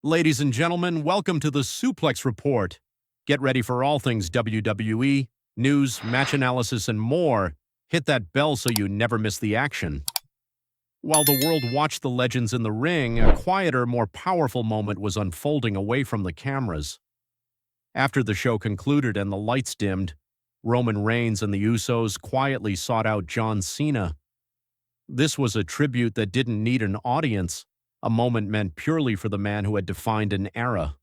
Ladies and gentlemen, welcome to the Suplex Report. Get ready for all things WWE, news, match analysis, and more. Hit that bell so you never miss the action. While the world watched the legends in the ring, a quieter, more powerful moment was unfolding away from the cameras. After the show concluded and the lights dimmed, Roman Reigns and the Usos quietly sought out John Cena. This was a tribute that didn't need an audience, a moment meant purely for the man who had defined an era.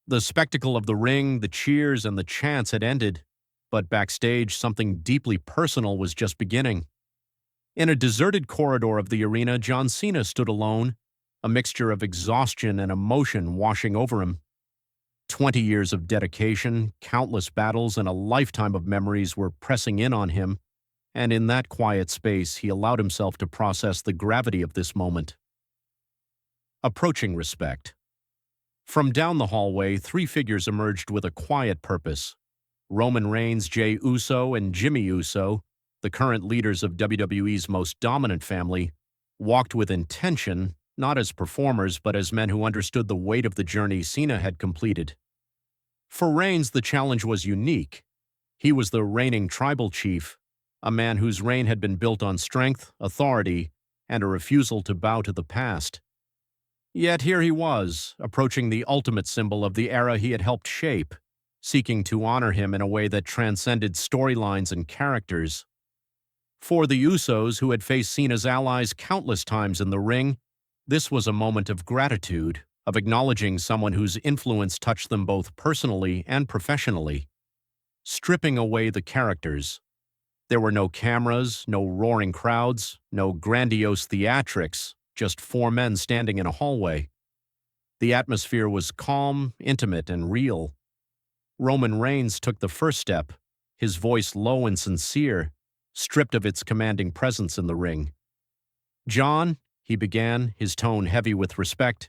The spectacle of the ring, the cheers, and the chants had ended, but backstage, something deeply personal was just beginning. In a deserted corridor of the arena, John Cena stood alone, a mixture of exhaustion and emotion washing over him. 20 years of dedication, countless battles, and a lifetime of memories were pressing in on him, and in that quiet space, he allowed himself to process the gravity of this moment. Approaching respect. From down the hallway, three figures emerged with a quiet purpose. Roman Reigns, Jey Uso, and Jimmy Uso, the current leaders of WWE's most dominant family, walked with intention, not as performers but as men who understood the weight of the journey Cena had completed. For Reigns, the challenge was unique. He was the reigning tribal chief, a man whose reign had been built on strength, authority, and a refusal to bow to the past. Yet here he was, approaching the ultimate symbol of the era he had helped shape, seeking to honor him in a way that transcended storylines and characters. For the Usos, who had faced Cena's allies countless times in the ring, this was a moment of gratitude, of acknowledging someone whose influence touched them both personally and professionally. Stripping away the characters. There were no cameras, no roaring crowds, no grandiose theatrics, just four men standing in a hallway. The atmosphere was calm, intimate, and real. Roman Reigns took the first step, his voice low and sincere, stripped of its commanding presence in the ring. "John," he began, his tone heavy with respect,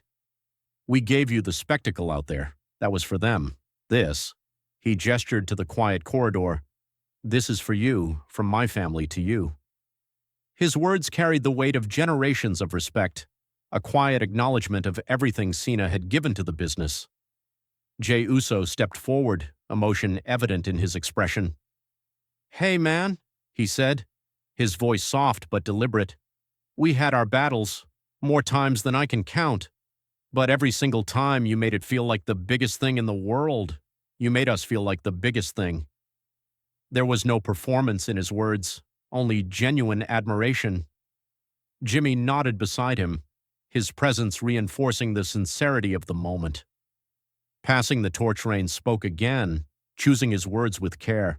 "we gave you the spectacle out there. That was for them. This," he gestured to the quiet corridor, "this is for you, from my family to you." His words carried the weight of generations of respect, a quiet acknowledgement of everything Cena had given to the business. Jey Uso stepped forward, emotion evident in his expression. "Hey, man," he said, his voice soft but deliberate. "We had our battles, more times than I can count, but every single time you made it feel like the biggest thing in the world. You made us feel like the biggest thing." There was no performance in his words, only genuine admiration. Jimmy nodded beside him, his presence reinforcing the sincerity of the moment. Passing the torch, Reigns spoke again, choosing his words with care.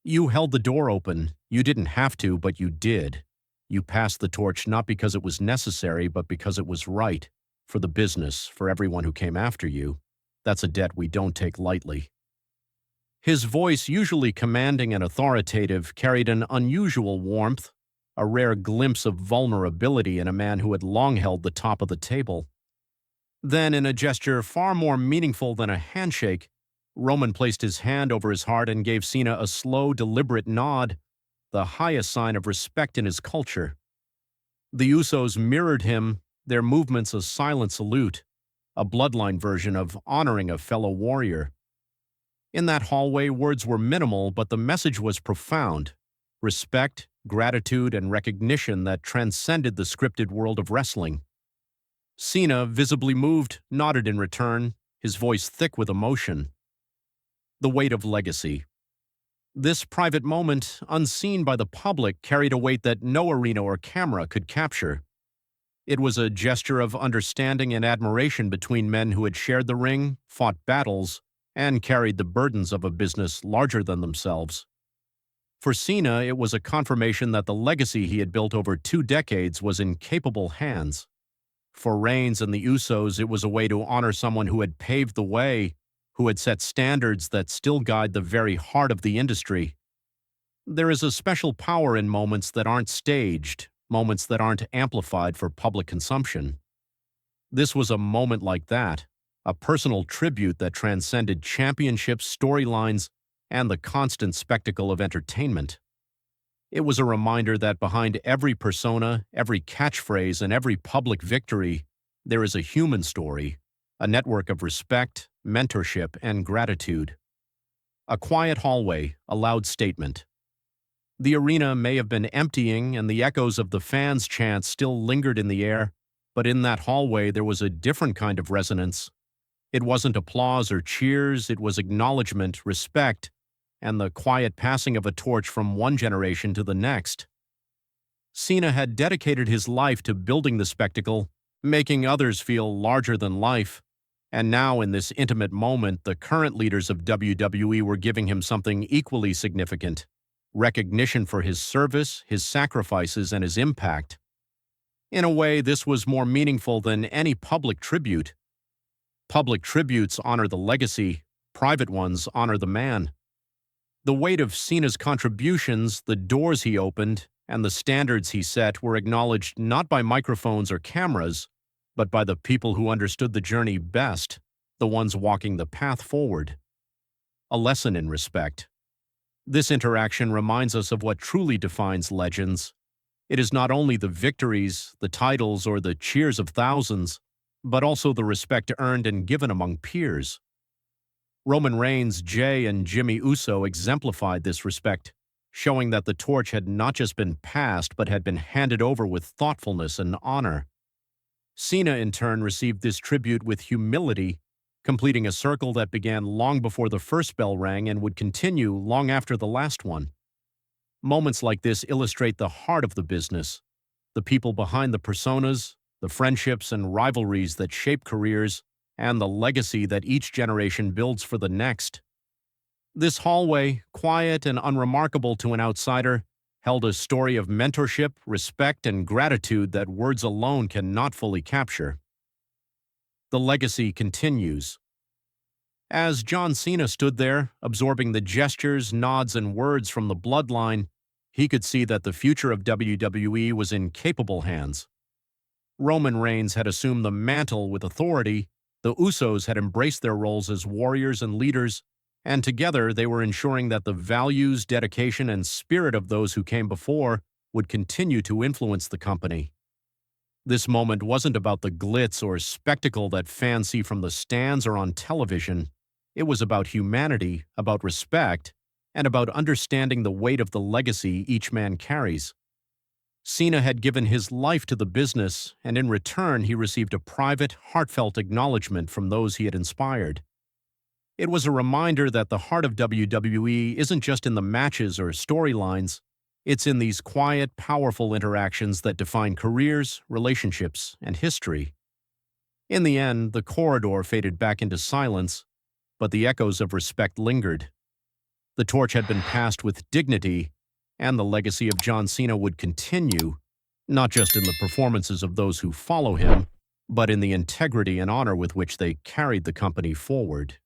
"You held the door open. You didn't have to, but you did. You passed the torch not because it was necessary, but because it was right, for the business, for everyone who came after you. That's a debt we don't take lightly." His voice, usually commanding and authoritative, carried an unusual warmth, a rare glimpse of vulnerability in a man who had long held the top of the table. Then, in a gesture far more meaningful than a handshake, Roman placed his hand over his heart and gave Cena a slow, deliberate nod, the highest sign of respect in his culture. The Usos mirrored him, their movements a silent salute, a bloodline version of honoring a fellow warrior. In that hallway, words were minimal, but the message was profound. Respect, gratitude, and recognition that transcended the scripted world of wrestling. Cena, visibly moved, nodded in return, his voice thick with emotion. The weight of legacy. This private moment, unseen by the public, carried a weight that no arena or camera could capture. It was a gesture of understanding and admiration between men who had shared the ring, fought battles, and carried the burdens of a business larger than themselves. For Cena, it was a confirmation that the legacy he had built over 2 decades was in capable hands. For Reigns and the Usos, it was a way to honor someone who had paved the way, who had set standards that still guide the very heart of the industry. There is a special power in moments that aren't staged, moments that aren't amplified for public consumption. This was a moment like that, a personal tribute that transcended championships, storylines, and the constant spectacle of entertainment. It was a reminder that behind every persona, every catchphrase, and every public victory, There is a human story, a network of respect, mentorship, and gratitude. A quiet hallway, a loud statement. The arena may have been emptying and the echoes of the fans' chants still lingered in the air, but in that hallway there was a different kind of resonance. It wasn't applause or cheers, it was acknowledgement, respect, and the quiet passing of a torch from one generation to the next. Cena had dedicated his life to building the spectacle, making others feel larger than life, and now in this intimate moment, the current leaders of WWE were giving him something equally significant: recognition for his service, his sacrifices, and his impact. In a way, this was more meaningful than any public tribute. Public tributes honor the legacy, private ones honor the man. The weight of Cena's contributions, the doors he opened, and the standards he set were acknowledged not by microphones or cameras, but by the people who understood the journey best, the ones walking the path forward. A lesson in respect. This interaction reminds us of what truly defines legends. It is not only the victories, the titles, or the cheers of thousands, but also the respect earned and given among peers. Roman Reigns, Jey, and Jimmy Uso exemplified this respect, showing that the torch had not just been passed but had been handed over with thoughtfulness and honor. Cena, in turn, received this tribute with humility, completing a circle that began long before the first bell rang and would continue long after the last one. Moments like this illustrate the heart of the business, the people behind the personas, the friendships and rivalries that shape careers, and the legacy that each generation builds for the next. This hallway, quiet and unremarkable to an outsider, held a story of mentorship, respect, and gratitude that words alone cannot fully capture. The legacy continues. As John Cena stood there, absorbing the gestures, nods, and words from the Bloodline, he could see that the future of WWE was in capable hands. Roman Reigns had assumed the mantle with authority, the Usos had embraced their roles as warriors and leaders, and together they were ensuring that the values, dedication, and spirit of those who came before would continue to influence the company. This moment wasn't about the glitz or spectacle that fans see from the stands or on television. It was about humanity, about respect, and about understanding the weight of the legacy each man carries. Cena had given his life to the business, and in return he received a private, heartfelt acknowledgement from those he had inspired. It was a reminder that the heart of WWE isn't just in the matches or storylines, it's in these quiet, powerful interactions that define careers, relationships, and history. In the end, the corridor faded back into silence, but the echoes of respect lingered. The torch had been passed with dignity, and the legacy of John Cena would continue, not just in the performances of those who follow him, but in the integrity and honor with which they carried the company forward.